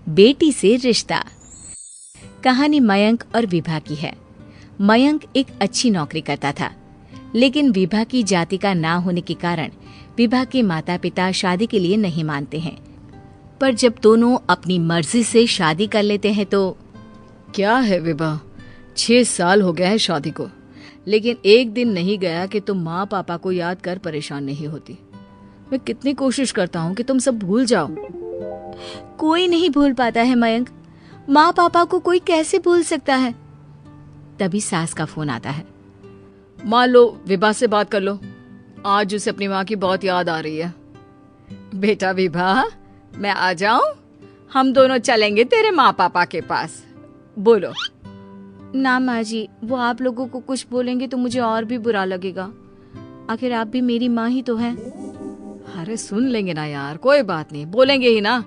बेटी से रिश्ता। कहानी मयंक और विभा की है। मयंक एक अच्छी नौकरी करता था, लेकिन विभा की जाति का ना होने के कारण विभा के माता पिता शादी के लिए नहीं मानते हैं। पर जब दोनों अपनी मर्जी से शादी कर लेते हैं तो क्या है विभा, 6 साल हो गया है शादी को, लेकिन एक दिन नहीं गया कि तुम माँ पापा को याद कर परेशान नहीं होती। मैं कितनी कोशिश करता हूँ कि तुम सब भूल जाओ। कोई नहीं भूल पाता है मयंक। माँ पापा को कोई कैसे भूल सकता है। तभी सास का फोन आता है। मान लो विभा से बात कर लो, आज उसे अपनी माँ की बहुत याद आ रही है। बेटा विभा, मैं आ जाऊं? हम दोनों चलेंगे तेरे माँ पापा के पास। बोलो। ना माँ जी, वो आप लोगों को कुछ बोलेंगे तो मुझे और भी बुरा लगेगा। आखिर आप भी मेरी माँ ही तो हैं। अरे सुन लेंगे ना यार, कोई बात नहीं, बोलेंगे ही ना।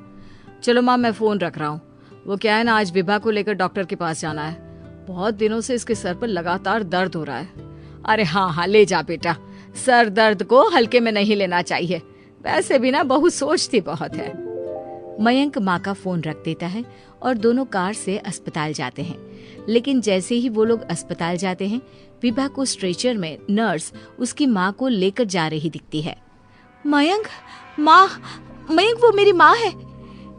चलो माँ, मैं फोन रख रहा हूँ। वो क्या है ना, आज विभा को लेकर डॉक्टर के पास जाना है। बहुत दिनों से इसके सर पर लगातार दर्द हो रहा है। अरे हाँ, ले जा बेटा, सर दर्द को हल्के में नहीं लेना चाहिए। वैसे भी ना बहू सोचती बहुत है। मयंक माँ का फोन रख देता है और दोनों कार से अस्पताल जाते हैं। लेकिन जैसे ही वो लोग अस्पताल जाते हैं, विभा को स्ट्रेचर में नर्स उसकी माँ को लेकर जा रही दिखती है। मयंक, माँ, मयंक वो मेरी माँ है।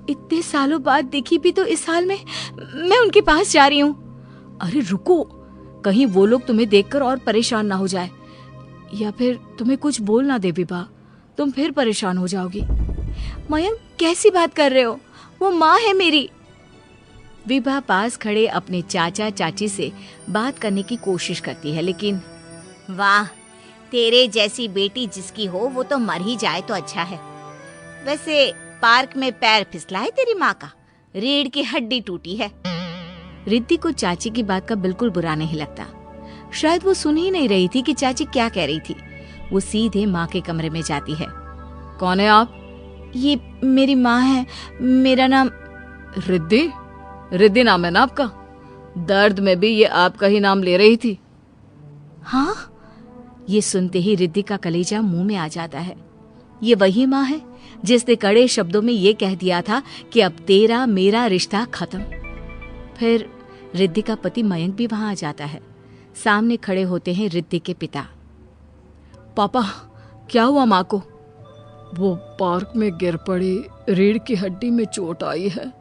इतने सालों बाद देखी भी तो इस हाल में मैं उनके पास जा रही हूँ। अरे रुको, कहीं वो लोग तुम्हें देखकर और परेशान ना हो जाए, या फिर तुम्हें कुछ बोल ना दे विभा, तुम फिर परेशान हो जाओगी। मयंक, कैसी बात कर रहे हो? वो माँ है मेरी। विभा पास खड़े अपने चाचा चाची से बात करने की कोशिश करती है, लेकिन वाह, तेरे जैसी बेटी जिसकी हो वो तो मर ही जाए तो अच्छा है। वैसे पार्क में पैर फिसला है तेरी माँ का, रीढ़ की हड्डी टूटी है। रिद्धि को चाची की बात का बिल्कुल बुरा नहीं लगता। शायद वो सुन ही नहीं रही थी कि चाची क्या कह रही थी। वो सीधे माँ के कमरे में जाती है। कौन है आप? ये मेरी माँ है, मेरा नाम रिद्धि। रिद्धि नाम है ना आपका? दर्द में भी ये आपका ही नाम ले रही थी। हाँ, ये सुनते ही रिद्धि का कलेजा मुंह में आ जाता है। ये वही माँ है जिसने कड़े शब्दों में ये कह दिया था कि अब तेरा मेरा रिश्ता खत्म। फिर रिद्धि का पति मयंक भी वहां आ जाता है। सामने खड़े होते हैं रिद्धि के पिता। पापा, क्या हुआ माँ को? वो पार्क में गिर पड़ी, रीढ़ की हड्डी में चोट आई है।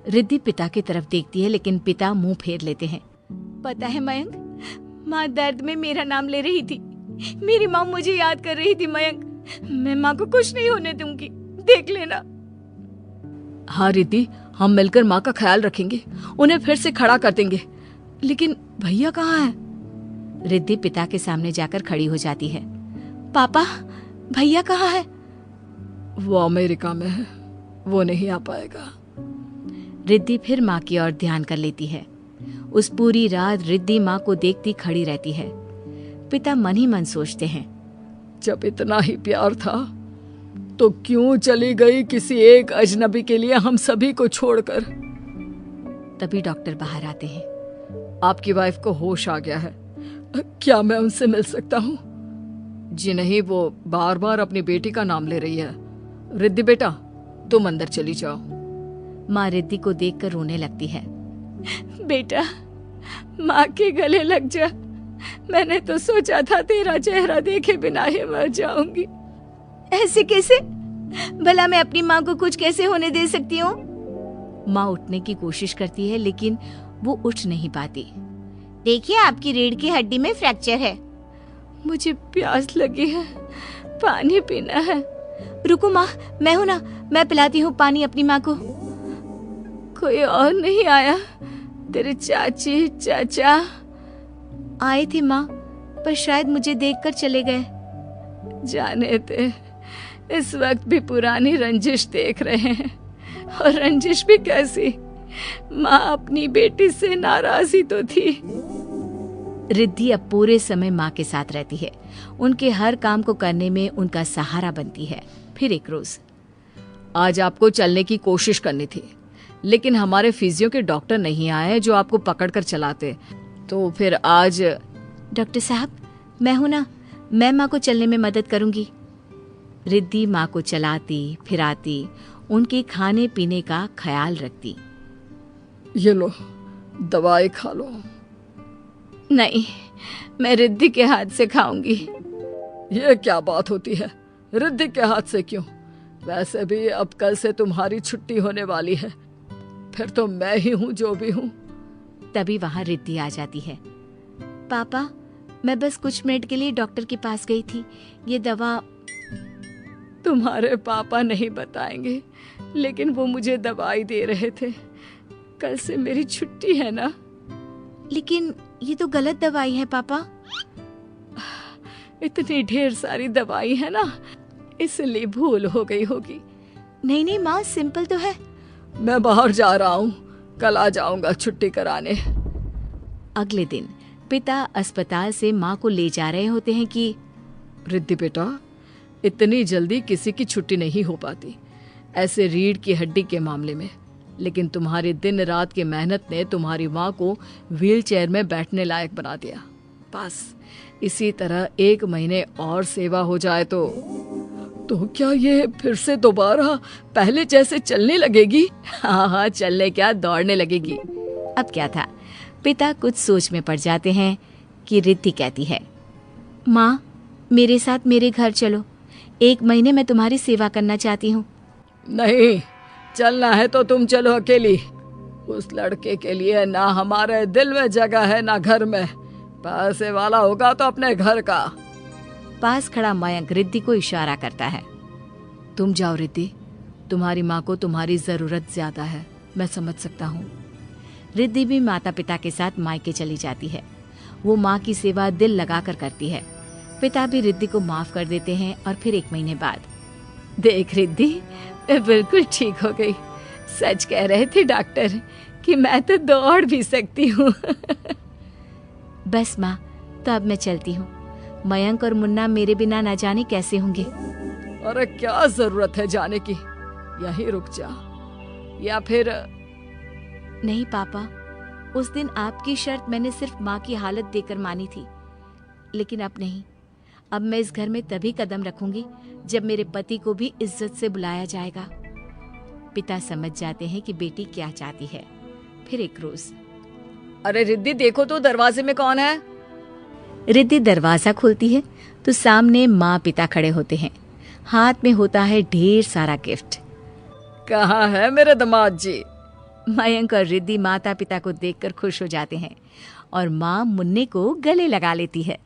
रिद्धि पिता की तरफ देखती है, लेकिन पिता मुंह फेर लेते हैं। पता है मयंक, माँ दर्द में मेरा नाम ले रही थी। मेरी माँ मुझे याद कर रही थी मयंक। मैं माँ को कुछ नहीं होने दूंगी, देख लेना। हाँ रिद्धि, हम मिलकर माँ का ख्याल रखेंगे, उन्हें फिर से खड़ा कर देंगे। लेकिन भैया कहाँ है? रिद्धि पिता के सामने जाकर खड़ी हो जाती है। पापा, भैया कहाँ है? वो अमेरिका में है, वो नहीं आ पाएगा। रिद्धि फिर माँ की ओर ध्यान कर लेती है। उस पूरी रात रिद्धि माँ को देखती खड़ी रहती है। पिता मन ही मन सोचते हैं, जब इतना ही प्यार था तो क्यों चली गई किसी एक अजनबी के लिए हम सभी को छोड़कर। तभी डॉक्टर बाहर आते हैं। आपकी वाइफ को होश आ गया है, क्या मैं उनसे मिल सकता हूँ? जी नहीं, वो बार बार अपनी बेटी का नाम ले रही है। रिद्धि बेटा, तुम अंदर चली जाओ। माँ रिद्धि को देखकर रोने लगती है। बेटा, माँ के गले लग जा। मैंने तो सोचा था तेरा चेहरा देखे बिना ही मर जाऊंगी। ऐसे कैसे? भला मैं अपनी माँ को कुछ कैसे होने दे सकती हूँ? माँ उठने की कोशिश करती है, लेकिन वो उठ नहीं पाती। देखिए, आपकी रीढ़ की हड्डी में फ्रैक्चर है। मुझे प्यास लगी है, पानी पीना है। रुको माँ, मैं हूँ ना, मैं पिलाती हूँ पानी अपनी माँ को। कोई और नहीं आया? तेरे चाची चाचा आए थे माँ, पर शायद मुझे देखकर चले गए। जाने दे, इस वक्त भी पुरानी रंजिश देख रहे हैं। और रंजिश भी कैसी? माँ अपनी बेटी से नाराज ही तो थी। रिद्धि अब पूरे समय माँ के साथ रहती है। उनके हर काम को करने में उनका सहारा बनती है। फिर एक रोज, आज आपको चलने की कोशिश करनी थी, लेकिन हमारे फिजियो के डॉक्टर नहीं आए जो आपको पकड़कर चलाते, तो फिर आज। डॉक्टर साहब, मैं हूं ना, मैं माँ को चलने में मदद करूंगी। रिद्धि माँ को चलाती फिराती उनके खाने पीने का ख्याल रखती। ये लो, दवाई खा लो। नहीं, मैं रिद्धि के हाथ से खाऊंगी। ये क्या बात होती है? रिद्धि के हाथ से क्यों? वैसे भी अब कल से तुम्हारी छुट्टी होने वाली है, फिर तो मैं ही हूँ जो भी हूँ। तभी वहां रिद्धि आ जाती है। पापा, मैं बस कुछ मिनट के लिए डॉक्टर के पास गई थी। ये दवा। तुम्हारे पापा नहीं बताएंगे, लेकिन वो मुझे दवाई दे रहे थे। कल से मेरी छुट्टी है ना। लेकिन ये तो गलत दवाई है पापा। इतनी ढेर सारी दवाई है ना, इसलिए भूल हो गई होगी। नहीं नहीं माँ, सिंपल तो है। मैं बाहर जा रहा हूँ, कल आ जाऊंगा छुट्टी कराने। अगले दिन पिता अस्पताल से माँ को ले जा रहे होते हैं कि रिद्धि बेटा, इतनी जल्दी किसी की छुट्टी नहीं हो पाती, ऐसे रीढ़ की हड्डी के मामले में। लेकिन तुम्हारी दिन रात की मेहनत ने तुम्हारी माँ को व्हीलचेयर में बैठने लायक बना दिया। बस इसी तरह 1 महीने और सेवा हो जाए तो क्या ये फिर से दोबारा पहले जैसे चलने लगेगी? हाँ, चलने क्या, दौड़ने लगेगी। अब क्या था, पिता कुछ सोच में पड़ जाते हैं कि रिद्धि कहती है, माँ मेरे साथ मेरे घर चलो, 1 महीने मैं तुम्हारी सेवा करना चाहती हूँ। नहीं, चलना है तो तुम चलो अकेली। उस लड़के के लिए ना हमारे दिल में जगह है ना घर में। पैसे वाला होगा तो अपने घर का। पास खड़ा मयंक रिद्धि को इशारा करता है। तुम जाओ रिद्धि, तुम्हारी माँ को तुम्हारी जरूरत ज्यादा है, मैं समझ सकता हूँ। रिद्धि भी माता पिता के साथ मायके चली जाती है। वो माँ की सेवा दिल लगाकर करती है। पिता भी रिद्धि को माफ कर देते हैं और फिर 1 महीने बाद, देख रिद्धि, मैं बिल्कुल ठीक हो गई। सच कह रहे थे डॉक्टर कि मैं तो दौड़ भी सकती हूँ। बस माँ, तो अब मैं चलती हूँ। मयंक और मुन्ना मेरे बिना न जाने कैसे होंगे। अरे क्या जरूरत है जाने की, यहीं रुक जा। या फिर नहीं पापा, उस दिन आपकी शर्त मैंने सिर्फ माँ की हालत देखकर मानी थी, लेकिन अब नहीं। अब मैं इस घर में तभी कदम रखूंगी जब मेरे पति को भी इज्जत से बुलाया जाएगा। पिता समझ जाते हैं कि बेटी क्या चाहती है। फिर एक रोज, अरे रिद्धि देखो तो दरवाजे में कौन है? रिद्धि दरवाजा खोलती है तो सामने माँ पिता खड़े होते हैं। हाथ में होता है ढेर सारा गिफ्ट। कहाँ है मेरे दामाद जी? मयंक और रिद्धि माता पिता को देखकर खुश हो जाते हैं और माँ मुन्ने को गले लगा लेती है।